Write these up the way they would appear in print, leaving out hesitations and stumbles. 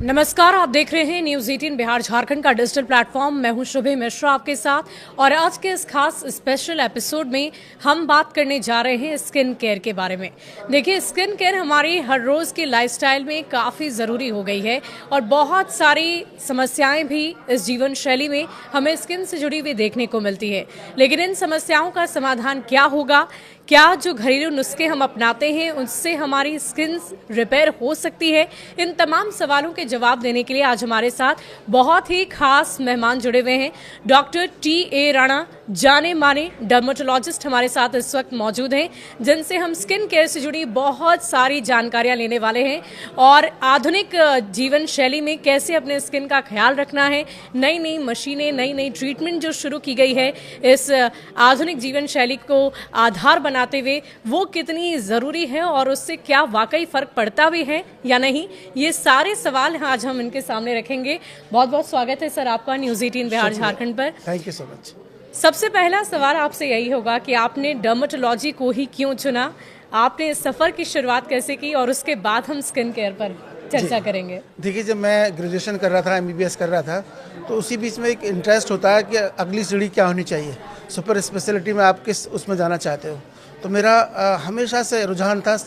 नमस्कार, आप देख रहे हैं न्यूज 18 बिहार झारखंड का डिजिटल प्लेटफॉर्म। मैं हूं शुभे मिश्रा आपके साथ और आज के इस खास स्पेशल एपिसोड में हम बात करने जा रहे हैं स्किन केयर के बारे में। देखिए, स्किन केयर हमारी हर रोज की लाइफस्टाइल में काफ़ी ज़रूरी हो गई है और बहुत सारी समस्याएं भी इस जीवन शैली में हमें स्किन से जुड़ी हुई देखने को मिलती है। लेकिन इन समस्याओं का समाधान क्या होगा, क्या जो घरेलू नुस्खे हम अपनाते हैं उससे हमारी स्किन रिपेयर हो सकती है, इन तमाम सवालों के जवाब देने के लिए आज हमारे साथ बहुत ही खास मेहमान जुड़े हुए हैं। Doctor T.A.. राणा, जाने माने डर्मेटोलॉजिस्ट हमारे साथ इस वक्त मौजूद हैं, जिनसे हम स्किन केयर से जुड़ी बहुत सारी जानकारियां लेने वाले हैं और आधुनिक जीवन शैली में कैसे अपने स्किन का ख्याल रखना है, नई नई मशीनें, नई नई ट्रीटमेंट जो शुरू की गई है इस आधुनिक जीवन शैली को आधार बनाते हुए, वो कितनी ज़रूरी है और उससे क्या वाकई फ़र्क पड़ता भी है या नहीं, ये सारे सवाल आज हम इनके सामने रखेंगे। बहुत बहुत स्वागत है सर आपका न्यूज़ 18 बिहार झारखंड पर। Thank you so much. सबसे पहला सवाल आपसे यही होगा कि आपने डर्मेटोलॉजी को ही क्यों चुना, आपने इस सफ़र की शुरुआत कैसे की और उसके बाद हम स्किन केयर पर चर्चा करेंगे। देखिए, जब मैं ग्रेजुएशन कर रहा था, MBBS कर रहा था, तो उसी बीच में एक इंटरेस्ट होता है कि अगली सीढ़ी क्या होनी चाहिए, सुपर स्पेशलिटी में आप किस उसमें जाना चाहते हो। तो मेरा हमेशा से रुझान था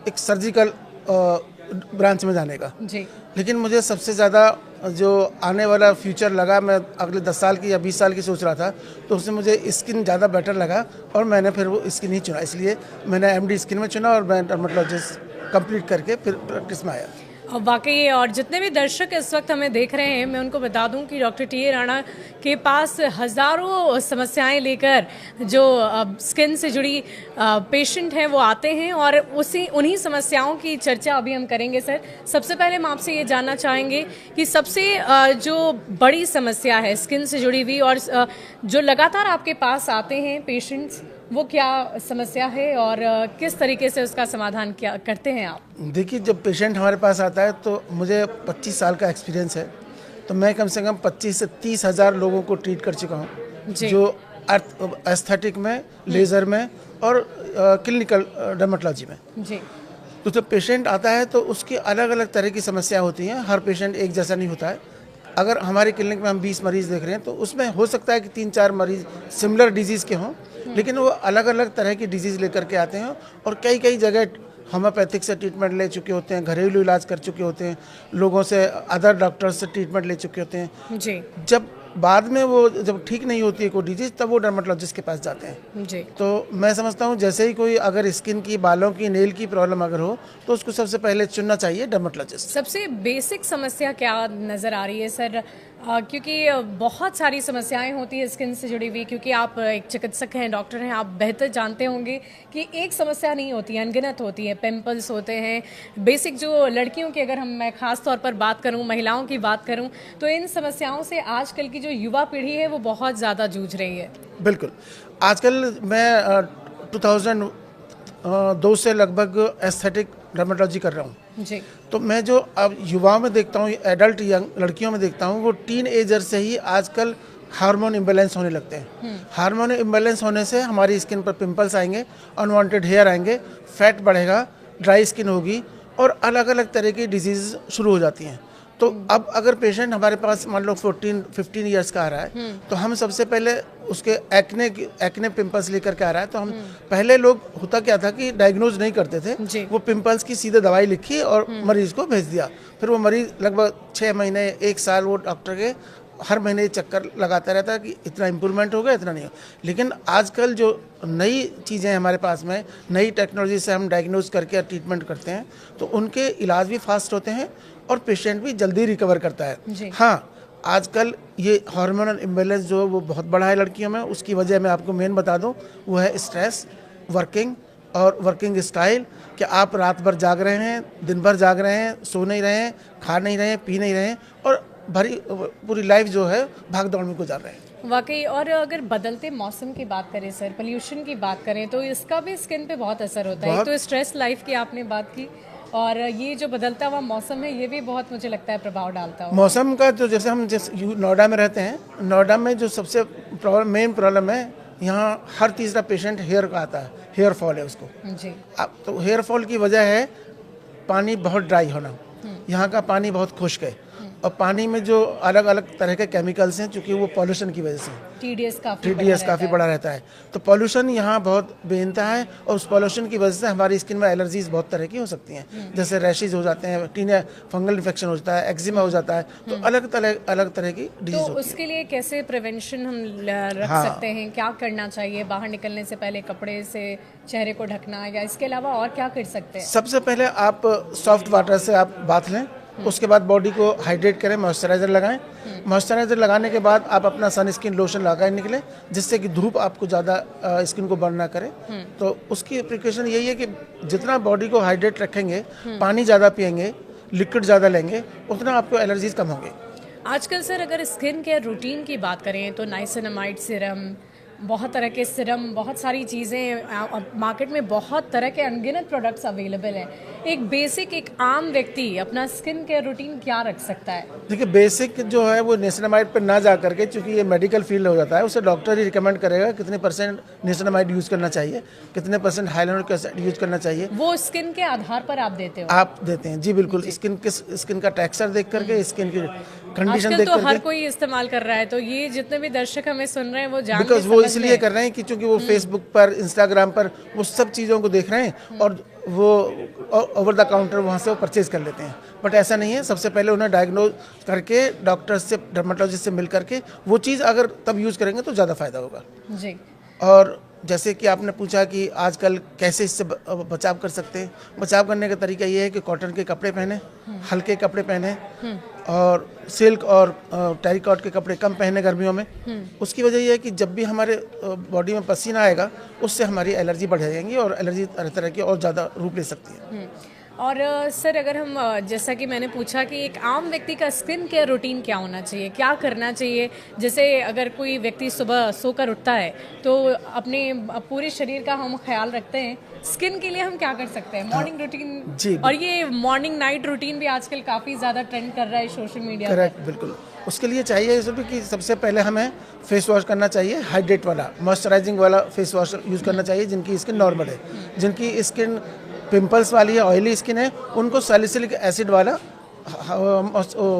एक सर्जिकल ब्रांच में जाने का जी। लेकिन मुझे सबसे ज़्यादा जो आने वाला फ्यूचर लगा, मैं अगले 10 साल की या 20 साल की सोच रहा था, तो उसमें मुझे स्किन ज़्यादा बेटर लगा और मैंने फिर वो स्किन ही चुना। इसलिए मैंने MD स्किन में चुना और मैं डर्मेटोलॉजिस्ट कंप्लीट करके फिर प्रैक्टिस में आया। वाकई, और जितने भी दर्शक इस वक्त हमें देख रहे हैं, मैं उनको बता दूं कि डॉक्टर टी.ए. राणा के पास हज़ारों समस्याएं लेकर जो स्किन से जुड़ी पेशेंट हैं वो आते हैं और उन्हीं समस्याओं की चर्चा अभी हम करेंगे। सर, सबसे पहले हम आपसे ये जानना चाहेंगे कि सबसे जो बड़ी समस्या है स्किन से जुड़ी हुई और जो लगातार आपके पास आते हैं पेशेंट्स, वो क्या समस्या है और किस तरीके से उसका समाधान क्या करते हैं आप? देखिए, जब पेशेंट हमारे पास आता है तो मुझे 25 साल का एक्सपीरियंस है, तो मैं कम से कम 25 से 30 हज़ार लोगों को ट्रीट कर चुका हूँ, जो एस्थेटिक में, लेज़र में और क्लिनिकल डर्मेटोलॉजी में। जी। तो जब पेशेंट आता है तो उसकी अलग अलग तरह की समस्या होती हैं, हर पेशेंट एक जैसा नहीं होता है। अगर हमारे क्लिनिक में हम 20 मरीज़ देख रहे हैं तो उसमें हो सकता है कि 3-4 मरीज़ सिमिलर डिजीज़ के हों, लेकिन वो अलग अलग तरह की डिजीज़ लेकर के आते हैं और कई कई जगह होम्योपैथिक से ट्रीटमेंट ले चुके होते हैं, घरेलू इलाज कर चुके होते हैं, लोगों से, अदर डॉक्टर्स से ट्रीटमेंट ले चुके होते हैं। जी। जब बाद में वो जब ठीक नहीं होती है कोई डिजीज़, तब वो डर्मेटोलॉजिस्ट के पास जाते हैं। जी। तो मैं समझता हूँ जैसे ही कोई अगर स्किन की, बालों की, नेल की प्रॉब्लम अगर हो तो उसको सबसे पहले चुनना चाहिए डर्मेटोलॉजिस्ट। सबसे बेसिक समस्या क्या नज़र आ रही है सर? क्योंकि बहुत सारी समस्याएं होती है स्किन से जुड़ी हुई, क्योंकि आप एक चिकित्सक हैं, डॉक्टर हैं, आप बेहतर जानते होंगे कि एक समस्या नहीं होती है, अनगिनत होती है। पिंपल्स होते हैं, बेसिक जो लड़कियों की, अगर मैं ख़ास तौर पर बात करूं, महिलाओं की बात करूं, तो इन समस्याओं से आजकल की जो युवा पीढ़ी है वो बहुत ज़्यादा जूझ रही है। बिल्कुल। आजकल मैं 2002 से लगभग एस्थेटिक डर्मेटोलॉजी कर रहा हूँ। जी। तो मैं जो अब युवाओं में देखता हूँ, एडल्ट यंग लड़कियों में देखता हूँ, वो टीन एजर से ही आजकल हार्मोन इम्बैलेंस होने लगते हैं। हार्मोन इम्बैलेंस होने से हमारी स्किन पर पिंपल्स आएंगे, अनवांटेड हेयर आएंगे, फैट बढ़ेगा, ड्राई स्किन होगी और अलग अलग तरह की डिजीज़ शुरू हो जाती हैं। तो अब अगर पेशेंट हमारे पास मान लो 14-15 ईयर्स का आ रहा है, तो हम सबसे पहले उसके एक्ने पिंपल्स लेकर के आ रहा है, तो हम पहले लोग, होता क्या था कि डायग्नोज नहीं करते थे, वो पिंपल्स की सीधे दवाई लिखी और मरीज को भेज दिया। फिर वो मरीज लगभग 6 महीने 1 साल वो डॉक्टर के हर महीने चक्कर लगाता रहता है कि इतना इम्प्रूवमेंट हो गया, इतना नहीं हो। लेकिन आजकल जो नई चीज़ें हमारे पास में, नई टेक्नोलॉजी से हम डायग्नोज करके ट्रीटमेंट करते हैं, तो उनके इलाज भी फास्ट होते हैं और पेशेंट भी जल्दी रिकवर करता है। हाँ, आजकल ये हार्मोनल इम्बैलेंस जो वो बहुत बड़ा है लड़कियों में, उसकी वजह मैं आपको मेन बता दूं, वो है स्ट्रेस, वर्किंग और वर्किंग स्टाइल। कि आप रात भर जाग रहे हैं, दिन भर जाग रहे हैं, सो नहीं रहे हैं, खा नहीं रहे हैं, पी नहीं रहे हैं और पूरी लाइफ जो है भाग दौड़ में गुजार रहे हैं। वाकई, और अगर बदलते मौसम की बात करें सर, पोल्यूशन की बात करें, तो इसका भी स्किन पे बहुत असर होता है। तो स्ट्रेस लाइफ की आपने बात की और ये जो बदलता हुआ मौसम है ये भी बहुत, मुझे लगता है, प्रभाव डालता है मौसम का। जो जैसे हम नोएडा में रहते हैं, नोएडा में जो सबसे मेन प्रॉब्लम है, यहाँ हर तीसरा पेशेंट हेयर का आता है, हेयर फॉल है उसको। जी। अब तो हेयर फॉल की वजह है पानी बहुत ड्राई होना, यहाँ का पानी बहुत खुश्क है और पानी में जो अलग अलग तरह के केमिकल्स हैं, चूँकि वो पॉल्यूशन की वजह से TDS काफ़ी बड़ा रहता है, तो पॉल्यूशन यहाँ बहुत बेनता है और उस पॉल्यूशन की वजह से हमारी स्किन में एलर्जीज बहुत तरह की हो सकती हैं, जैसे रैशेज हो जाते हैं, टीनिया फंगल इन्फेक्शन हो जाता है, एक्जिमा हो जाता है, तो अलग तरह की डिजीज तो होती है। उसके लिए कैसे प्रिवेंशन हम रख सकते हैं, क्या करना चाहिए? बाहर निकलने से पहले कपड़े से चेहरे को ढकना, या इसके अलावा और क्या कर सकते हैं? सबसे पहले आप सॉफ्ट वाटर से आप बाथ लें, उसके बाद बॉडी को हाइड्रेट करें, मॉइस्चराइजर लगाएं। मॉइस्चराइजर लगाने के बाद आप अपना सन स्किन लोशन लगाए निकलें, जिससे कि धूप आपको ज़्यादा स्किन को बर्न ना करे। तो उसकी प्रिकॉशन यही है कि जितना बॉडी को हाइड्रेट रखेंगे, पानी ज़्यादा पियेंगे, लिक्विड ज़्यादा लेंगे, उतना आपको एलर्जीज कम होंगे। आजकल सर अगर स्किन केयर रूटीन की बात करें तो नाइसिनामाइड सीरम, बहुत तरह के सीरम, बहुत सारी चीज़ें मार्केट में, बहुत तरह के अनगिनत प्रोडक्ट्स अवेलेबल हैं। एक बेसिक, एक आम व्यक्ति अपना स्किन केयर रूटीन क्या रख सकता है? देखिए, बेसिक जो है वो निसिनामाइड पर ना जा करके, चूंकि ये मेडिकल फील्ड हो जाता है, उसे डॉक्टर ही रिकमेंड करेगा कितने परसेंट निसिनामाइड यूज़ करना चाहिए, कितने परसेंट हाइलुरोनिक एसिड यूज़ करना चाहिए। वो स्किन के आधार पर आप देते हो? आप देते हैं जी, बिल्कुल। स्किन का टेक्सचर देख करके, स्किन की कंडीशन आजकल देख तो हर करके, कोई इस्तेमाल कर रहा है, तो ये जितने भी दर्शक हमें सुन रहे हैं वो जान बिकॉज वो इसलिए कर रहे हैं कि चूंकि वो फेसबुक पर, इंस्टाग्राम पर वो सब चीज़ों को देख रहे हैं और वो ओवर द काउंटर वहाँ से वो परचेज कर लेते हैं। बट ऐसा नहीं है, सबसे पहले उन्हें डायग्नोज करके डॉक्टर से, डर्मेटोलॉजिस्ट से मिल करके वो चीज़ अगर तब यूज़ करेंगे तो ज़्यादा फायदा होगा जी। और जैसे कि आपने पूछा कि आजकल कैसे इससे बचाव कर सकते हैं, बचाव करने का तरीका ये है कि कॉटन के कपड़े पहने, हल्के कपड़े पहने, और सिल्क और टेरिकॉट के कपड़े कम पहने गर्मियों में। उसकी वजह यह है कि जब भी हमारे बॉडी में पसीना आएगा, उससे हमारी एलर्जी बढ़ जाएगी और एलर्जी तरह तरह की और ज़्यादा रूप ले सकती है। और सर अगर हम जैसा कि मैंने पूछा कि एक आम व्यक्ति का स्किन केयर रूटीन क्या होना चाहिए, क्या करना चाहिए? जैसे अगर कोई व्यक्ति सुबह सोकर उठता है तो अपने पूरे शरीर का हम ख्याल रखते हैं, स्किन के लिए हम क्या कर सकते हैं? मॉर्निंग रूटीन जी, और ये मॉर्निंग नाइट रूटीन भी आजकल काफ़ी ज़्यादा ट्रेंड कर रहा है सोशल मीडिया पर। करेक्ट, बिल्कुल। उसके लिए चाहिए ये सब कि सबसे पहले हमें फेस वॉश करना चाहिए, हाइड्रेट वाला, मॉइस्चराइजिंग वाला फेस वॉश यूज़ करना चाहिए। जिनकी स्किन नॉर्मल है, जिनकी स्किन पिंपल्स वाली है, ऑयली स्किन है, उनको सैलिसिलिक एसिड वाला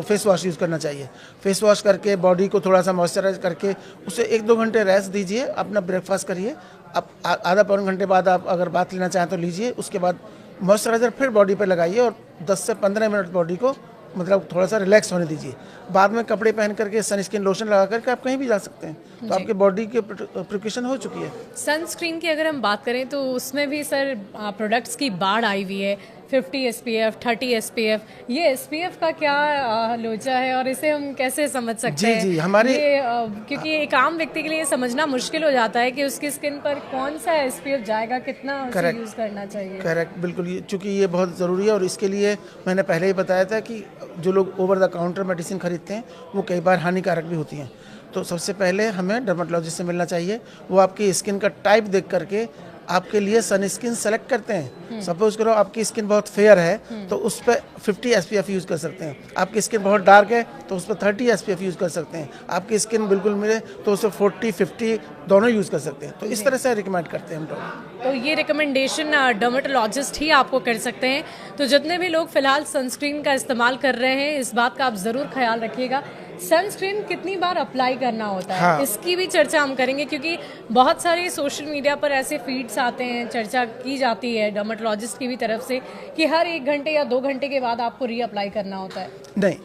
फेस वॉश यूज़ करना चाहिए। फेस वॉश करके बॉडी को थोड़ा सा मॉइस्चराइज करके उसे 1-2 घंटे रेस्ट दीजिए, अपना ब्रेकफास्ट करिए। अब आधा पौन घंटे बाद आप अगर बात लेना चाहें तो लीजिए। उसके बाद मॉइस्चराइज़र फिर बॉडी पे लगाइए और 10 से 15 मिनट बॉडी को मतलब थोड़ा सा रिलैक्स होने दीजिए। बाद में कपड़े पहन करके सनस्क्रीन लोशन लगा करके आप कहीं भी जा सकते हैं, तो आपके बॉडी की प्रिकॉशन हो चुकी है। सनस्क्रीन की अगर हम बात करें तो उसमें भी सर प्रोडक्ट्स की बाढ़ आई हुई है। 50 SPF, 30 SPF, ये SPF का क्या लोचा है और इसे हम कैसे समझ सकते हैं? जी, हमारे क्योंकि एक आम व्यक्ति के लिए समझना मुश्किल हो जाता है कि उसकी स्किन पर कौन सा SPF जाएगा, कितना उसे यूज़ करना चाहिए। करेक्ट, बिल्कुल। चूँकि ये बहुत ज़रूरी है और इसके लिए मैंने पहले ही बताया था कि जो लोग ओवर द काउंटर मेडिसिन खरीदते हैं वो कई बार हानिकारक भी होती हैं। तो सबसे पहले हमें डर्मेटोलॉजिस्ट से मिलना चाहिए। वो आपकी स्किन का टाइप देख करके आपके लिए सन स्किन सेलेक्ट करते हैं। सपोज करो आपकी स्किन बहुत फेयर है तो उस पर 50 SPF यूज़ कर सकते हैं। आपकी स्किन बहुत डार्क है तो उस पर 30 SPF यूज़ कर सकते हैं। आपकी स्किन बिल्कुल मिले तो उस पर 40-50 दोनों यूज़ कर सकते हैं। तो इस तरह से रिकमेंड करते हैं हम लोग। तो ये रिकमेंडेशन डर्मेटोलॉजिस्ट ही आपको कर सकते हैं। तो जितने भी लोग फिलहाल सनस्क्रीन का इस्तेमाल कर रहे हैं, इस बात का आप ज़रूर ख्याल रखिएगा। सनस्क्रीन कितनी बार अप्लाई करना होता है, हाँ। इसकी भी चर्चा हम करेंगे, क्योंकि बहुत सारे सोशल मीडिया पर ऐसे फीड्स आते हैं, चर्चा की जाती है डर्मेटोलॉजिस्ट की भी तरफ से कि हर 1 घंटे या 2 घंटे के बाद आपको रीअप्लाई करना होता है। नहीं,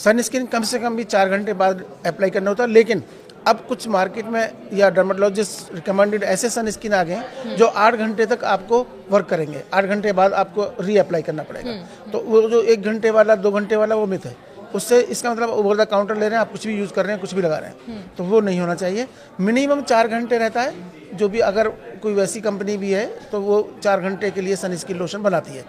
सनस्क्रीन कम से कम भी 4 घंटे बाद अप्लाई करना होता है। लेकिन अब कुछ मार्केट में या डर्मेटोलॉजिस्ट रिकमेंडेड ऐसे सनस्क्रीन आ गए हैं जो 8 घंटे तक आपको वर्क करेंगे। 8 घंटे बाद आपको रीअप्लाई करना पड़ेगा। तो वो जो 1 घंटे वाला, 2 घंटे वाला, वो मिथ है। उससे इसका मतलब ओवर द काउंटर ले रहे हैं, आप कुछ भी यूज़ कर रहे हैं, कुछ भी लगा रहे हैं, तो वो नहीं होना चाहिए। मिनिमम 4 घंटे रहता है। जो भी अगर कोई वैसी कंपनी भी है तो वो 4 घंटे के लिए सनस्क्रीन लोशन बनाती है,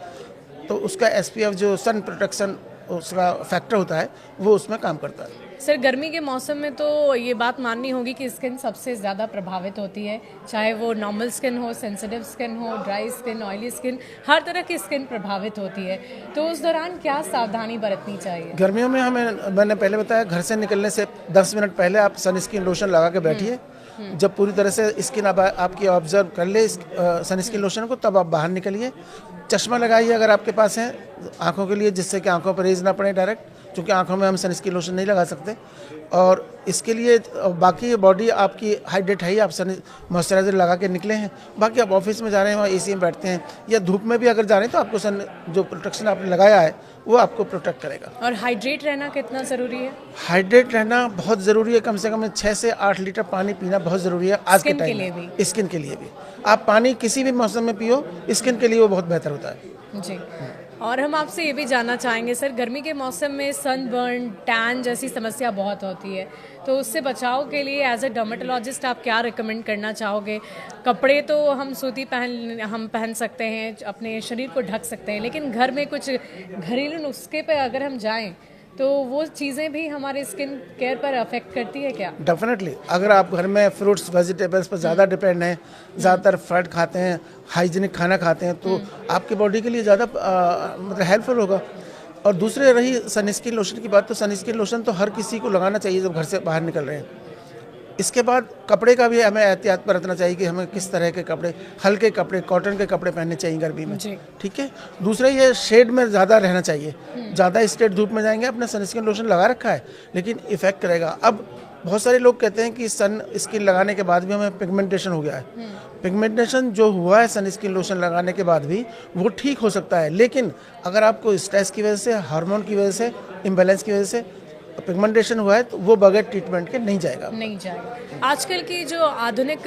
तो उसका SPF जो सन प्रोटेक्शन उसका फैक्टर होता है वो उसमें काम करता है। सर गर्मी के मौसम में तो ये बात माननी होगी कि स्किन सबसे ज़्यादा प्रभावित होती है, चाहे वो नॉर्मल स्किन हो, सेंसिटिव स्किन हो, ड्राई स्किन, ऑयली स्किन, हर तरह की स्किन प्रभावित होती है। तो उस दौरान क्या सावधानी बरतनी चाहिए? गर्मियों में मैंने पहले बताया, घर से निकलने से 10 मिनट पहले आप सनस्क्रीन लोशन लगा के बैठिए। जब पूरी तरह से स्किन आपकी ऑब्जर्व कर ले सनस्क्रीन लोशन को, तब आप बाहर निकलिए। चश्मा लगाइए अगर आपके पास है आंखों के लिए, जिससे कि आंखों पर रेज ना पड़े डायरेक्ट। क्योंकि आंखों में हम सनस्क्रीन लोशन नहीं लगा सकते। और इसके लिए बाकी बॉडी आपकी हाइड्रेट है ही, आप सन मॉइस्चराइजर लगा के निकले हैं। बाकी आप ऑफिस में जा रहे हैं, वहाँ एसी में बैठते हैं या धूप में भी अगर जा रहे हैं तो आपको सन जो प्रोटेक्शन आपने लगाया है वो आपको प्रोटेक्ट करेगा। और हाइड्रेट रहना कितना ज़रूरी है? हाइड्रेट रहना बहुत ज़रूरी है, कम से कम 6 से 8 लीटर पानी पीना बहुत ज़रूरी है आज के टाइम में। स्किन के लिए भी आप पानी किसी भी मौसम में पियो, स्किन के लिए वो बहुत बेहतर होता है जी। और हम आपसे ये भी जानना चाहेंगे सर, गर्मी के मौसम में सनबर्न, टैन जैसी समस्या बहुत होती है, तो उससे बचाव के लिए एज अ डर्मेटोलॉजिस्ट आप क्या रिकमेंड करना चाहोगे? कपड़े तो हम सूती पहन सकते हैं, अपने शरीर को ढक सकते हैं, लेकिन घर में कुछ घरेलू नुस्खे पे अगर हम जाएं तो वो चीज़ें भी हमारे स्किन केयर पर अफेक्ट करती है क्या? डेफिनेटली। अगर आप घर में फ्रूट्स वेजिटेबल्स पर ज़्यादा डिपेंड हैं, ज़्यादातर फ्राइड खाते हैं, हाइजीनिक खाना खाते हैं, तो आपकी बॉडी के लिए ज़्यादा मतलब हेल्पफुल होगा। और दूसरे रही सनस्क्रीन लोशन की बात, तो सनस्क्रीन लोशन तो हर किसी को लगाना चाहिए जब घर से बाहर निकल रहे हैं। इसके बाद कपड़े का भी हमें एहतियात बरतना चाहिए कि हमें किस तरह के कपड़े, हल्के कपड़े, कॉटन के कपड़े पहनने चाहिए गर्मी में, ठीक है। दूसरा ये शेड में ज़्यादा रहना चाहिए, ज़्यादा स्ट्रेट धूप में जाएंगे, अपने सनस्क्रीन लोशन लगा रखा है लेकिन इफेक्ट करेगा। अब बहुत सारे लोग कहते हैं कि सन स्क्रीन लगाने के बाद भी हमें पिगमेंटेशन हो गया है। पिगमेंटेशन जो हुआ है सनस्क्रीन लोशन लगाने के बाद भी वो ठीक हो सकता है, लेकिन अगर आपको स्ट्रेस की वजह से, हार्मोन की वजह से, इम्बैलेंस की वजह से पिगमेंटेशन हुआ है तो वो बगैर ट्रीटमेंट के नहीं जाएगा। आजकल की जो आधुनिक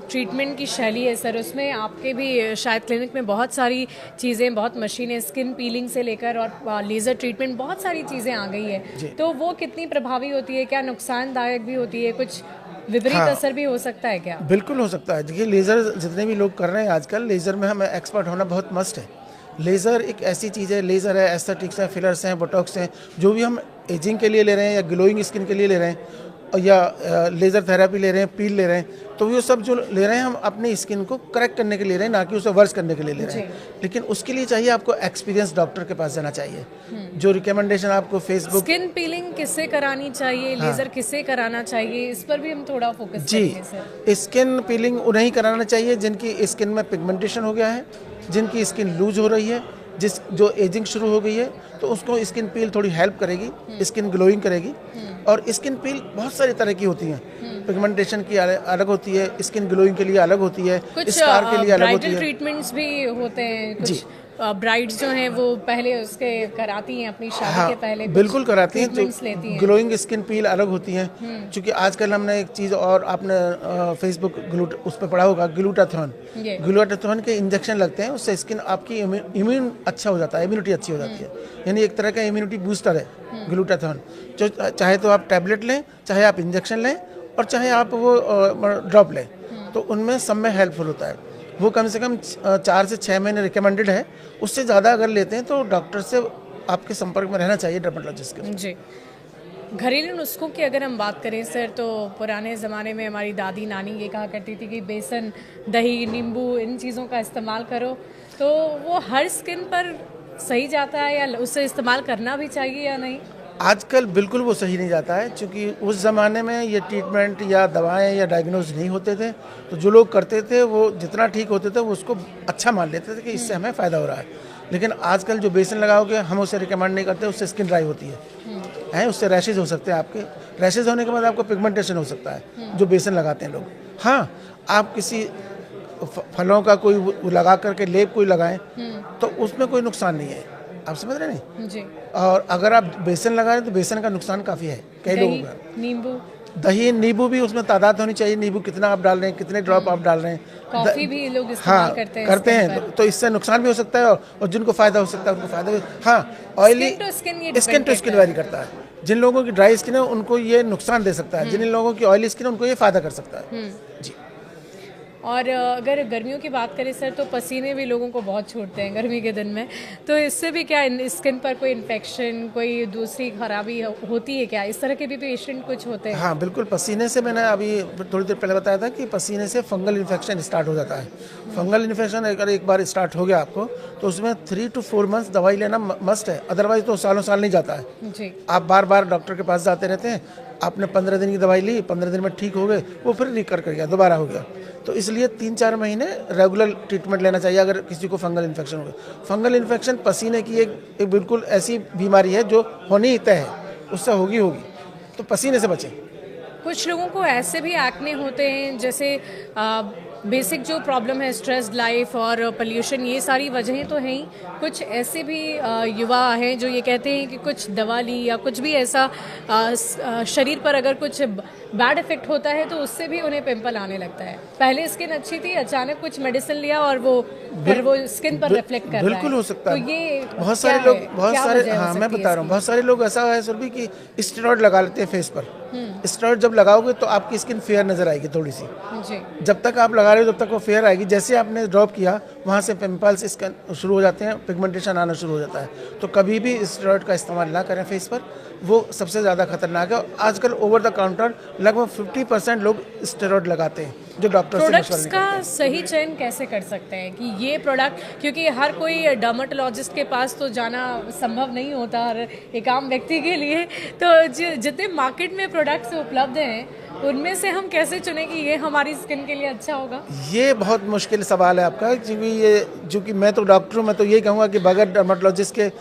ट्रीटमेंट की शैली है सर, उसमें आपके भी शायद क्लिनिक में बहुत सारी चीज़ें, बहुत मशीनें, स्किन पीलिंग से लेकर और लेज़र ट्रीटमेंट, बहुत सारी चीज़ें आ गई है, तो वो कितनी प्रभावी होती है? क्या नुकसानदायक भी होती है? कुछ विपरीत असर भी हो सकता है क्या? बिल्कुल हो सकता है। देखिए, लेज़र जितने भी लोग कर रहे हैं आजकल, लेज़र में हमें एक्सपर्ट होना बहुत मस्ट है। लेज़र एक ऐसी चीज़ है, लेज़र है, एस्थेटिक्स है, फिलर्स हैं, बोटॉक्स हैं, जो भी हम एजिंग के लिए ले रहे हैं या ग्लोइंग स्किन के लिए ले रहे हैं या लेज़र थेरेपी ले रहे हैं, पील ले रहे हैं, तो वो सब जो ले रहे हैं हम अपनी स्किन को करेक्ट करने के लिए ले रहे हैं, ना कि उसे वर्स करने के लिए ले रहे हैं। लेकिन उसके लिए चाहिए आपको एक्सपीरियंस डॉक्टर के पास जाना चाहिए, जो रिकमेंडेशन आपको फेसबुक। स्किन पीलिंग किससे करानी चाहिए, लेज़र किससे कराना चाहिए, इस पर भी हम थोड़ा फोकस करेंगे सर। स्किन पीलिंग उन्हें कराना चाहिए जिनकी स्किन में पिगमेंटेशन हो गया है, जिनकी स्किन लूज हो रही है, जो एजिंग शुरू हो गई है, तो उसको स्किन पील थोड़ी हेल्प करेगी, स्किन ग्लोइंग करेगी। और स्किन पील बहुत सारी तरह की होती हैं, पिगमेंटेशन की अलग होती है, स्किन ग्लोइंग के लिए अलग होती है, स्कार के लिए अलग होती है। ट्रीटमेंट्स भी होते हैं कुछ, ब्राइड्स जो हैं वो पहले उसके कराती हैं अपनी शादी के पहले, बिल्कुल कराती हैं, तो ग्लोइंग स्किन पील अलग होती हैं। क्योंकि आजकल हमने एक चीज़ और, आपने फेसबुक उस पर पढ़ा होगा, ग्लूटाथोन के इंजेक्शन लगते हैं, उससे स्किन आपकी इम्यून अच्छा हो जाता है, इम्यूनिटी अच्छी हो जाती है, यानी एक तरह का इम्यूनिटी बूस्टर है ग्लूटाथोन। जो चाहे तो आप टैबलेट लें, चाहे आप इंजेक्शन लें, और चाहे आप वो ड्रॉप लें, तो उनमें सब में हेल्पफुल होता है। वो कम से कम 4 से 6 महीने रिकमेंडेड है, उससे ज़्यादा अगर लेते हैं तो डॉक्टर से आपके संपर्क में रहना चाहिए, डर्मेटोलॉजिस्ट के। जी। घरेलू नुस्खों की अगर हम बात करें सर, तो पुराने ज़माने में हमारी दादी नानी ये कहा करती थी कि बेसन, दही, नींबू, इन चीज़ों का इस्तेमाल करो, तो वो हर स्किन पर सही जाता है या उसे इस्तेमाल करना भी चाहिए या नहीं? आजकल बिल्कुल वो सही नहीं जाता है, क्योंकि उस ज़माने में ये ट्रीटमेंट या दवाएं या डायग्नोज नहीं होते थे, तो जो लोग करते थे वो जितना ठीक होते थे वो उसको अच्छा मान लेते थे कि इससे हमें फ़ायदा हो रहा है। लेकिन आजकल जो बेसन लगाओगे, हम उसे रिकमेंड नहीं करते, उससे स्किन ड्राई होती है, उससे रैशेज हो सकते हैं। आपके रैशेज होने के बाद आपको पिगमेंटेशन हो सकता है, जो बेसन लगाते हैं लोग। हाँ, आप किसी फलों का कोई लगा करके लेप कोई लगाएं तो उसमें कोई नुकसान नहीं है, आप समझ रहे हैं जी। और अगर आप बेसन लगा रहे हैं तो बेसन का नुकसान काफ़ी है कई लोगों का। नींबू, दही, नींबू भी उसमें तादाद होनी चाहिए, नींबू कितना आप डाल रहे हैं, कितने ड्रॉप आप डाल रहे हैं। कॉफी भी लोग इस्तेमाल करते हैं तो इससे नुकसान भी हो सकता है, और जिनको फायदा हो सकता है उनको फायदा भी। हाँ, oily skin to skin vary करता है। जिन लोगों की ड्राई स्किन है उनको ये नुकसान दे सकता है, जिन लोगों की ऑयली स्किन है उनको ये फायदा कर सकता है जी। और अगर गर्मियों की बात करें सर, तो पसीने भी लोगों को बहुत छूटते हैं गर्मी के दिन में, तो इससे भी क्या स्किन पर कोई इन्फेक्शन, कोई दूसरी खराबी होती है क्या? इस तरह के भी पेशेंट कुछ होते हैं? हाँ बिल्कुल, पसीने से, मैंने अभी थोड़ी देर पहले बताया था कि पसीने से फंगल इन्फेक्शन स्टार्ट हो जाता है। फंगल इन्फेक्शन अगर एक बार स्टार्ट हो गया आपको, तो उसमें 3 to 4 मंथ्स दवाई लेना मस्ट है, अदरवाइज तो सालों साल नहीं जाता है जी। आप बार बार डॉक्टर के पास जाते रहते हैं, आपने 15 दिन की दवाई ली, 15 दिन में ठीक हो गए, वो फिर रिकर कर गया, दोबारा हो गया, तो इसलिए 3-4 महीने रेगुलर ट्रीटमेंट लेना चाहिए अगर किसी को फंगल इन्फेक्शन हो गया। फंगल इन्फेक्शन पसीने की एक बिल्कुल ऐसी बीमारी है जो होनी ही तय है, उससे होगी, तो पसीने से बचें। कुछ लोगों को ऐसे भी एक्ने होते हैं, जैसे बेसिक जो प्रॉब्लम है स्ट्रेस्ड लाइफ और पोल्यूशन, ये सारी वजहें तो हैं ही। कुछ ऐसे भी युवा हैं जो ये कहते हैं कि कुछ दवा ली या कुछ भी ऐसा शरीर पर अगर कुछ बैड इफेक्ट होता है तो उससे भी उन्हें पिंपल आने लगता है। पहले स्किन अच्छी थी, अचानक कुछ मेडिसिन लिया और वो स्किन पर रिफ्लेक्ट कर रहा है। बिल्कुल हो सकता है। तो ये बहुत सारे लोग, हाँ मैं बता रहा हूँ, बहुत सारे लोग ऐसा है सर भी कि स्टेरॉइड लगा लेते हैं फेस पर। स्टेरॉइड जब लगाओगे तो आपकी स्किन फेयर नजर आएगी थोड़ी सी जी। जब तक आप लगा रहे हो जब तक वो फेयर आएगी, जैसे आपने ड्रॉप किया वहाँ से पिंपल्स इसका शुरू हो जाते हैं, पिगमेंटेशन आना शुरू हो जाता है। तो कभी भी स्टेरॉइड का इस्तेमाल ना करें फेस पर, वो सबसे ज़्यादा खतरनाक है। आजकल ओवर द काउंटर लगभग 50% लोग स्टेरॉइड लगाते हैं जो डॉक्टर से प्रोडक्ट्स का सही चयन कैसे कर सकते हैं कि ये प्रोडक्ट, क्योंकि हर कोई डर्मेटोलॉजिस्ट के पास तो जाना संभव नहीं होता हर एक आम व्यक्ति के लिए, तो जितने मार्केट में प्रोडक्ट्स उपलब्ध हैं उनमें से हम कैसे चुनें कि ये हमारी स्किन के लिए अच्छा होगा? ये बहुत मुश्किल सवाल है आपका, क्योंकि ये चूँकि मैं तो डॉक्टर हूँ, मैं तो यही कहूँगा कि बगैर डर्मेटोलॉजिस्ट के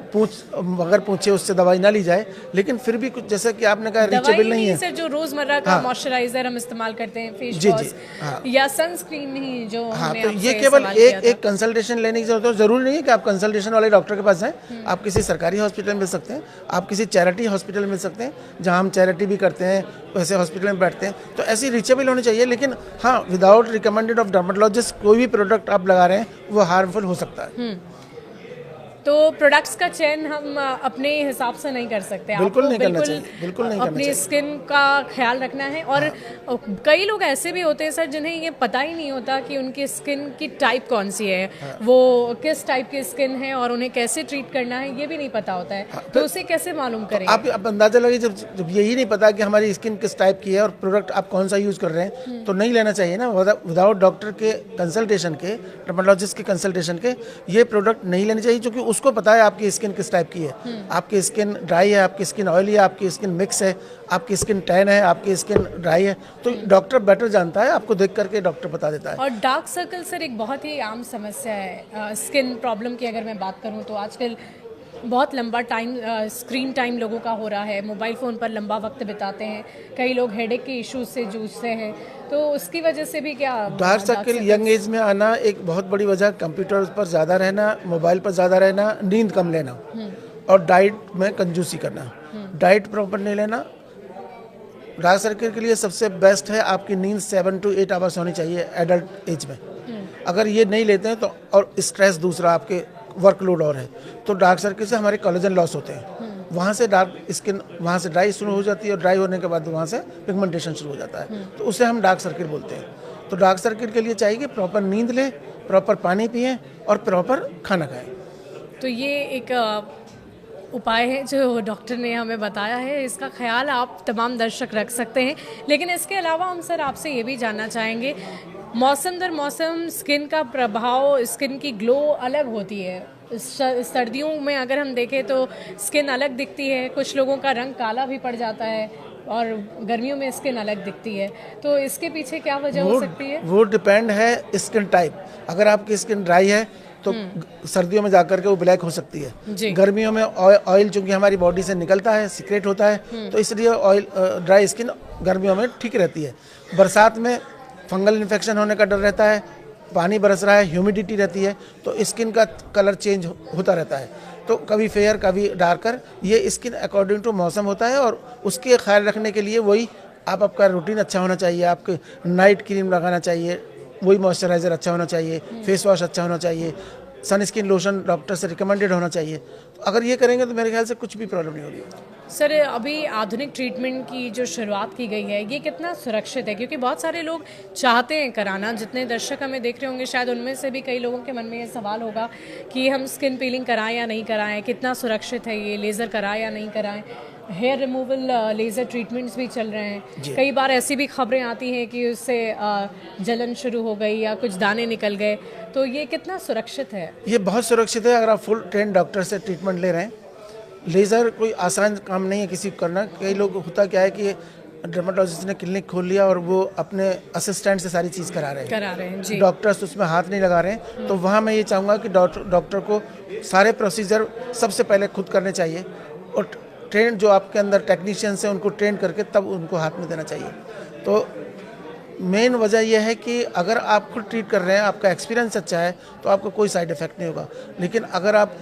अगर पूछे उससे दवाई ना ली जाए। लेकिन फिर भी कुछ जैसे कि आपने कहा रीचेबल नहीं है सर, जो रोजमर्रा का मॉइस्चराइजर हम इस्तेमाल करते हैं, फेस वॉश या सनस्क्रीन ही जो तो ये केवल एक कंसल्टेशन लेने की जरूरत है। जरूरी नहीं है कि आप कंसल्टेशन वाले डॉक्टर के पास जाएं, आप किसी सरकारी हॉस्पिटल में मिल सकते हैं, आप किसी चैरिटी हॉस्पिटल में मिल सकते हैं जहां हम चैरिटी भी करते हैं, वैसे हॉस्पिटल में बैठते हैं। तो ऐसी रीचेबल होनी चाहिए, लेकिन हाँ विदाउट रिकमेंडेड ऑफ डर्मेटोलॉजिस्ट कोई भी प्रोडक्ट आप लगा रहे हैं वो हार्मफुल हो सकता है। तो प्रोडक्ट्स का चयन हम अपने हिसाब से नहीं कर सकते। बिल्कुल नहीं करना चाहिए, बिल्कुल नहीं करना अपनी चाहिए। स्किन का ख्याल रखना है। और कई लोग ऐसे भी होते हैं सर जिन्हें ये पता ही नहीं होता कि उनकी स्किन की टाइप कौन सी है, वो किस टाइप की स्किन है और उन्हें कैसे ट्रीट करना है ये भी नहीं पता होता है। तो उसे कैसे मालूम करें? आप अंदाजा लगाइए, जब यही नहीं पता कि हमारी स्किन किस टाइप की है और प्रोडक्ट आप कौन सा यूज कर रहे हैं, तो नहीं लेना चाहिए ना। विदाउट डॉक्टर के कंसल्टेशन के, डर्मेटोलॉजिस्ट के कंसल्टेशन के ये प्रोडक्ट नहीं लेने चाहिए, क्योंकि उसको पता है आपकी स्किन किस टाइप की है। आपकी स्किन ड्राई है, आपकी स्किन ऑयली है, आपकी स्किन मिक्स है, आपकी स्किन टैन है, आपकी स्किन ड्राई है। तो डॉक्टर बेटर जानता है, आपको देख करके डॉक्टर बता देता है। और डार्क सर्कल सर एक बहुत ही आम समस्या है स्किन प्रॉब्लम की। अगर मैं बात करूं तो आजकल बहुत लंबा टाइम स्क्रीन टाइम लोगों का हो रहा है, मोबाइल फ़ोन पर लंबा वक्त बिताते हैं, कई लोग हेडेक के इश्यूज से जूझते हैं, तो उसकी वजह से भी क्या डार्क सर्कल यंग एज में आना एक बहुत बड़ी वजह कंप्यूटर पर ज़्यादा रहना, मोबाइल पर ज़्यादा रहना, नींद कम लेना और डाइट में कंजूसी करना। डाइट प्रॉपर नहीं लेना। डार्क सर्कल के लिए सबसे बेस्ट है आपकी नींद 7 to 8 आवर्स होनी चाहिए एडल्ट एज में। अगर ये नहीं लेते हैं तो, और स्ट्रेस दूसरा आपके वर्कलोड और है, तो डार्क सर्कल से हमारे कोलेजन लॉस होते हैं, वहाँ से डार्क स्किन, वहाँ से ड्राई शुरू हो जाती है और ड्राई होने के बाद वहाँ से पिगमेंटेशन शुरू हो जाता है, तो उसे हम डार्क सर्कल बोलते हैं। तो डार्क सर्कल के लिए चाहिए कि प्रॉपर नींद लें, प्रॉपर पानी पिएं और प्रॉपर खाना खाएं। तो ये एक उपाय है जो डॉक्टर ने हमें बताया है, इसका ख्याल आप तमाम दर्शक रख सकते हैं। लेकिन इसके अलावा हम सर आपसे ये भी जानना चाहेंगे, मौसम दर मौसम स्किन का प्रभाव, स्किन की ग्लो अलग होती है। सर्दियों में अगर हम देखें तो स्किन अलग दिखती है, कुछ लोगों का रंग काला भी पड़ जाता है, और गर्मियों में स्किन अलग दिखती है। तो इसके पीछे क्या वजह हो सकती है? वो डिपेंड है स्किन टाइप। अगर आपकी स्किन ड्राई है तो सर्दियों में जाकर के वो ब्लैक हो सकती है। गर्मियों में ऑयल चूंकि हमारी बॉडी से निकलता है, सीक्रेट होता है, तो इसलिए ऑयल ड्राई स्किन गर्मियों में ठीक रहती है। बरसात में फंगल इन्फेक्शन होने का डर रहता है, पानी बरस रहा है, ह्यूमिडिटी रहती है, तो स्किन का कलर चेंज होता रहता है, तो कभी फेयर कभी डार्कर। ये स्किन अकॉर्डिंग टू मौसम होता है, और उसके ख्याल रखने के लिए वही आपका रूटीन अच्छा होना चाहिए, आपके नाइट क्रीम लगाना चाहिए, वही मॉइस्चराइज़र अच्छा होना चाहिए, फेस वॉश अच्छा होना चाहिए, सनस्क्रीन लोशन डॉक्टर से रिकमेंडेड होना चाहिए। तो अगर ये करेंगे तो मेरे ख्याल से कुछ भी प्रॉब्लम नहीं होगी। सर अभी आधुनिक ट्रीटमेंट की जो शुरुआत की गई है ये कितना सुरक्षित है? क्योंकि बहुत सारे लोग चाहते हैं कराना, जितने दर्शक हमें देख रहे होंगे शायद उनमें से भी कई लोगों के मन में ये सवाल होगा कि हम स्किन पीलिंग कराएं या नहीं कराएं, कितना सुरक्षित है ये, लेज़र कराएं या नहीं कराएं। हेयर रिमूवल लेज़र ट्रीटमेंट्स भी चल रहे हैं, कई बार ऐसी भी खबरें आती हैं कि उससे जलन शुरू हो गई या कुछ दाने निकल गए, तो ये कितना सुरक्षित है? ये बहुत सुरक्षित है अगर आप फुल ट्रेन डॉक्टर से ट्रीटमेंट ले रहे हैं। लेज़र कोई आसान काम नहीं है किसी को करना। कई लोग होता क्या है कि डर्माटोलॉजिस्ट ने क्लिनिक खोल लिया और वो अपने असिस्टेंट से सारी चीज़ करा रहे हैं जी। डॉक्टर्स उसमें हाथ नहीं लगा रहे हैं। तो वहाँ मैं ये चाहूँगा कि डॉक्टर को सारे प्रोसीजर सबसे पहले खुद करने चाहिए और ट्रेन जो आपके अंदर टेक्नीशियंस हैं उनको ट्रेन करके तब उनको हाथ में देना चाहिए। तो मेन वजह यह है कि अगर आप खुद ट्रीट कर रहे हैं, आपका एक्सपीरियंस अच्छा है, तो आपको कोई साइड इफेक्ट नहीं होगा। लेकिन अगर आप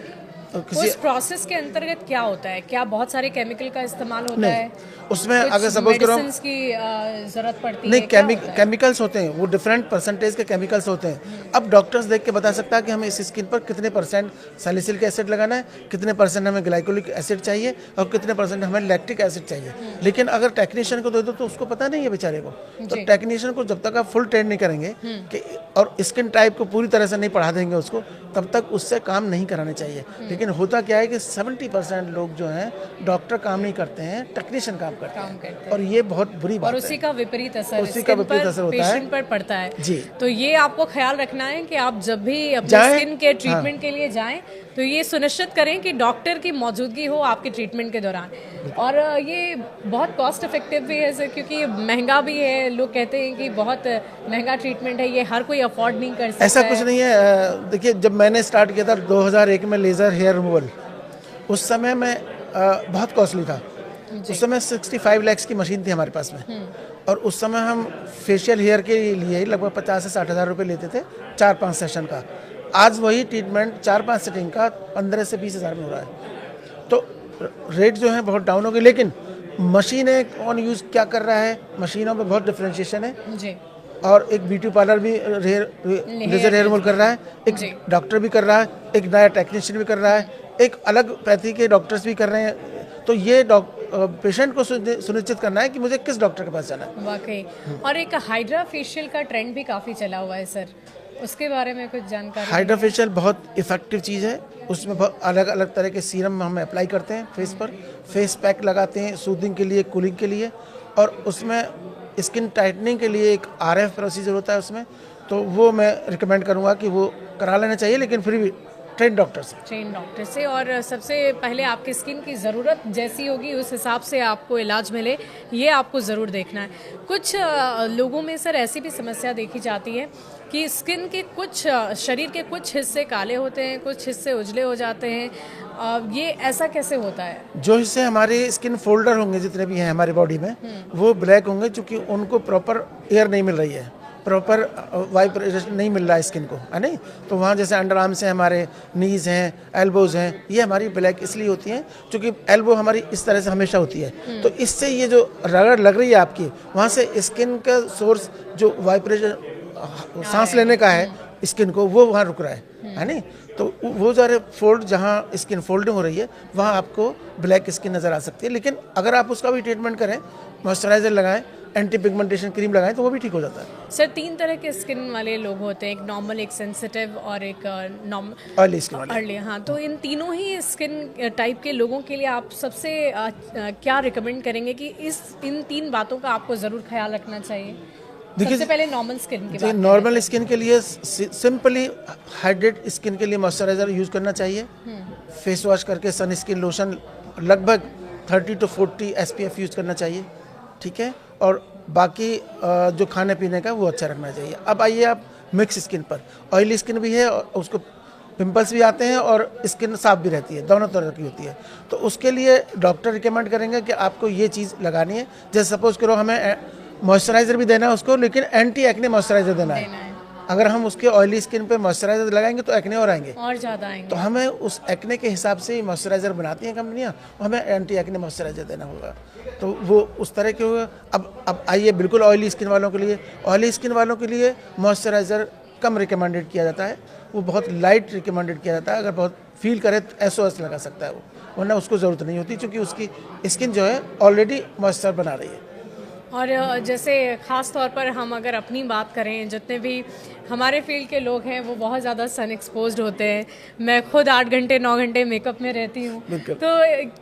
उस प्रोसेस के अंतर्गत क्या होता है? क्या बहुत सारे केमिकल का इस्तेमाल होता है? उसमें अगर सपोज करो मेडिसिन्स की जरूरत पड़ती नहीं, है? क्या होता है? केमिकल्स होते हैं, वो डिफरेंट परसेंटेज के केमिकल्स होते हैं। अब डॉक्टर्स देख के बता सकता है कि हमें इस स्किन पर कितने परसेंट सैलिसिलिक एसिड लगाना है, कितने परसेंट हमें ग्लाइकोलिक एसिड चाहिए और कितने परसेंट हमें लैक्टिक एसिड चाहिए। लेकिन अगर टेक्नीशियन को दे दो तो उसको पता नहीं है बेचारे को। तो टेक्नीशियन को जब तक आप फुल ट्रेन नहीं करेंगे कि और स्किन टाइप को पूरी तरह से नहीं पढ़ा देंगे उसको, तब तक उससे काम नहीं कराने चाहिए। लेकिन होता क्या है कि 70% लोग जो हैं डॉक्टर काम नहीं करते हैं, टेक्नीशियन काम करते हैं और ये बहुत बुरी बात है। और उसी का विपरीत असर होता है पेशेंट पर पड़ता है जी। तो ये आपको ख्याल रखना है कि आप जब भी अपने स्किन के ट्रीटमेंट के लिए जाएं तो ये सुनिश्चित करें कि डॉक्टर की मौजूदगी हो आपके ट्रीटमेंट के दौरान। और ये बहुत कॉस्ट इफेक्टिव भी है सर, क्योंकि ये महंगा भी है। लोग कहते हैं कि बहुत महंगा ट्रीटमेंट है, ये हर कोई अफोर्ड नहीं कर सकता। ऐसा कुछ नहीं है। देखिए, जब मैंने स्टार्ट किया था 2001 में लेज़र हेयर रिमूवल, उस समय में बहुत कॉस्टली था। उस समय 65 लाख की मशीन थी हमारे पास में और उस समय हम फेशियल हेयर के लिए लगभग 50 से 60 हज़ार रुपये लेते थे 4-5 सेशन का। आज वही ट्रीटमेंट 4-5 सेटिंग का 15 से 20 हज़ार में हो रहा है। तो रेट जो है बहुत डाउन हो गई। लेकिन मशीनें कौन यूज़ क्या कर रहा है, मशीनों में बहुत डिफ्रेंशिएशन है जी। और एक ब्यूटी पार्लर भी लेजर हेयर रिमूवल कर रहा है, एक डॉक्टर भी कर रहा है, एक नया टेक्नीशियन भी कर रहा है, एक अलग पैथी के डॉक्टर्स भी कर रहे हैं। तो ये पेशेंट को सुनिश्चित करना है कि मुझे किस डॉक्टर के पास जाना है। वाकई। और एक हाइड्रा फेशियल का ट्रेंड भी काफ़ी चला हुआ है सर, उसके बारे में कुछ जानकारी? हाइड्रा फेशियल बहुत इफेक्टिव चीज़ है। उसमें बहुत अलग अलग तरह के सीरम हम अप्लाई करते हैं फेस पर, फेस पैक लगाते हैं सूदिंग के लिए, कूलिंग के लिए, और उसमें स्किन टाइटनिंग के लिए एक RF प्रोसीजर होता है उसमें। तो वो मैं रिकमेंड करूँगा कि वो करा लेना चाहिए, लेकिन फिर भी ट्रेन डॉक्टर से। और सबसे पहले आपकी स्किन की ज़रूरत जैसी होगी उस हिसाब से आपको इलाज मिले, ये आपको ज़रूर देखना है। कुछ लोगों में सर ऐसी भी समस्या देखी जाती है कि स्किन के कुछ शरीर के कुछ हिस्से काले होते हैं, कुछ हिस्से उजले हो जाते हैं। ये ऐसा कैसे होता है? जो हिस्से हमारे स्किन फोल्डर होंगे जितने भी हैं हमारी बॉडी में, वो ब्लैक होंगे क्योंकि उनको प्रॉपर एयर नहीं मिल रही है, प्रॉपर वाइब्रेशन नहीं मिल रहा है स्किन को, है नहीं। तो वहाँ जैसे अंडर आर्म्स हैं, हमारे नीज़ हैं, एल्बोज हैं, ये हमारी ब्लैक इसलिए होती हैं क्योंकि एल्बो हमारी इस तरह से हमेशा होती है। तो इससे ये जो रगड़ लग रही है आपकी, वहाँ से स्किन का सोर्स जो वाइब्रेशन सांस लेने का है स्किन को, वो वहाँ रुक रहा है नहीं। तो वो सारे फोल्ड जहाँ स्किन फोल्डिंग हो रही है वहाँ आपको ब्लैक स्किन नज़र आ सकती है। लेकिन अगर आप उसका भी ट्रीटमेंट करें, मॉइस्चराइजर लगाएं, एंटी पिगमेंटेशन क्रीम लगाएं, तो वो भी ठीक हो जाता है। सर 3 तरह के स्किन वाले लोग होते हैं, एक नॉर्मल, एक सेंसिटिव और एक ऑयली स्किन वाले। हाँ, तो इन तीनों ही स्किन टाइप के लोगों के लिए आप सबसे क्या रिकमेंड करेंगे कि इन 3 बातों का आपको ज़रूर ख्याल रखना चाहिए? सबसे पहले नॉर्मल स्किन की बात। नॉर्मल स्किन के लिए सिंपली हाइड्रेट स्किन के लिए मॉइस्चराइजर यूज़ करना चाहिए, फेस वॉश करके सन स्किन लोशन लगभग 30 to 40 SPF यूज़ करना चाहिए, ठीक है। और बाकी जो खाने पीने का वो अच्छा रखना चाहिए। अब आइए आप मिक्स स्किन पर, ऑयली स्किन भी है और उसको पिंपल्स भी आते हैं और स्किन साफ भी रहती है, दोनों तरह की होती है। तो उसके लिए डॉक्टर रिकमेंड करेंगे कि आपको ये चीज़ लगानी है। जैसे सपोज करो हमें मॉइस्चराइजर भी देना है उसको, लेकिन एंटी एक्ने मॉइस्चराइजर देना है। अगर हम उसके ऑयली स्किन पे मॉइस्चराइजर लगाएंगे तो एक्ने और आएंगे, और ज़्यादा आएंगे। तो हमें उस एक्ने के हिसाब से ही मॉइस्चराइजर बनाती हैं कंपनियां, हमें एंटी एक्ने मॉइस्चराइजर देना होगा। तो वो उस तरह के होगा। अब आइए बिल्कुल ऑयली स्किन वालों के लिए, ऑयली स्किन वालों के लिए मॉइस्चराइजर कम रिकमेंडेड किया जाता है, वो बहुत लाइट रिकमेंडेड किया जाता है। अगर बहुत फील करे तो SOS लगा सकता है वो, वरना उसको ज़रूरत नहीं होती क्योंकि उसकी स्किन जो है ऑलरेडी मॉइस्चर बना रही है। और जैसे ख़ास तौर पर हम अगर अपनी बात करें, जितने भी हमारे फील्ड के लोग हैं वो बहुत ज़्यादा सन एक्सपोज्ड होते हैं। मैं खुद 8 घंटे 9 घंटे मेकअप में रहती हूँ, तो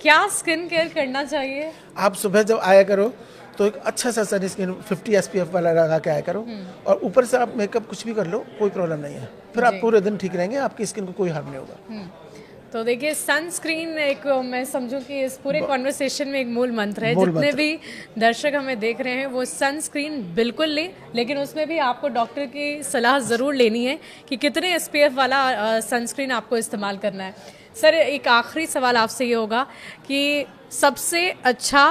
क्या स्किन केयर करना चाहिए? आप सुबह जब आया करो तो एक अच्छा सा सन स्किन 50 SPF वाला लगा के आया करो, और ऊपर से आप मेकअप कुछ भी कर लो, कोई प्रॉब्लम नहीं है। फिर आप पूरे दिन ठीक रहेंगे, आपकी स्किन को कोई हार्म नहीं होगा। तो देखिए सनस्क्रीन एक मैं समझूं कि इस पूरे कॉन्वर्सेशन में एक मूल मंत्र है। जितने भी दर्शक हमें देख रहे हैं वो सनस्क्रीन बिल्कुल लें, लेकिन उसमें भी आपको डॉक्टर की सलाह ज़रूर लेनी है कि कितने SPF वाला सनस्क्रीन आपको इस्तेमाल करना है। सर एक आखिरी सवाल आपसे ये होगा कि सबसे अच्छा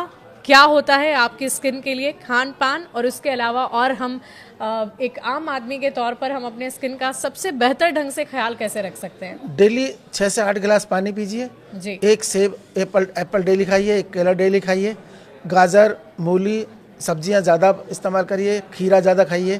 क्या होता है आपकी स्किन के लिए खान पान, और उसके अलावा और हम एक आम आदमी के तौर पर हम अपने स्किन का सबसे बेहतर ढंग से ख्याल कैसे रख सकते हैं? डेली 6 से 8 गिलास पानी पीजिए जी। एक सेब एप्पल डेली खाइए, एक केला डेली खाइए, गाजर मूली सब्जियां ज़्यादा इस्तेमाल करिए, खीरा ज़्यादा खाइए,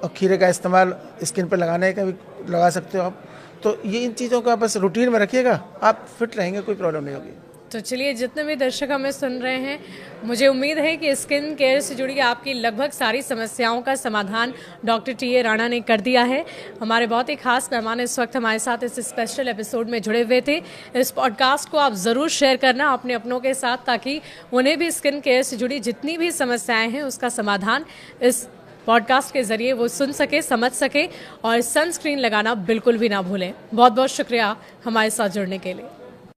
और खीरे का इस्तेमाल स्किन पर लगाने का भी लगा सकते हो आप। तो ये इन चीज़ों का बस रूटीन में रखिएगा, आप फिट रहेंगे, कोई प्रॉब्लम नहीं होगी। तो चलिए जितने भी दर्शक हमें सुन रहे हैं, मुझे उम्मीद है कि स्किन केयर से जुड़ी आपकी लगभग सारी समस्याओं का समाधान डॉक्टर टी.ए. राणा ने कर दिया है। हमारे बहुत ही खास मेहमान इस वक्त हमारे साथ इस स्पेशल एपिसोड में जुड़े हुए थे। इस पॉडकास्ट को आप ज़रूर शेयर करना अपने अपनों के साथ, ताकि उन्हें भी स्किन केयर से जुड़ी जितनी भी समस्याएं हैं उसका समाधान इस पॉडकास्ट के ज़रिए वो सुन सके, समझ सके, और सनस्क्रीन लगाना बिल्कुल भी ना भूलें। बहुत बहुत शुक्रिया हमारे साथ जुड़ने के लिए।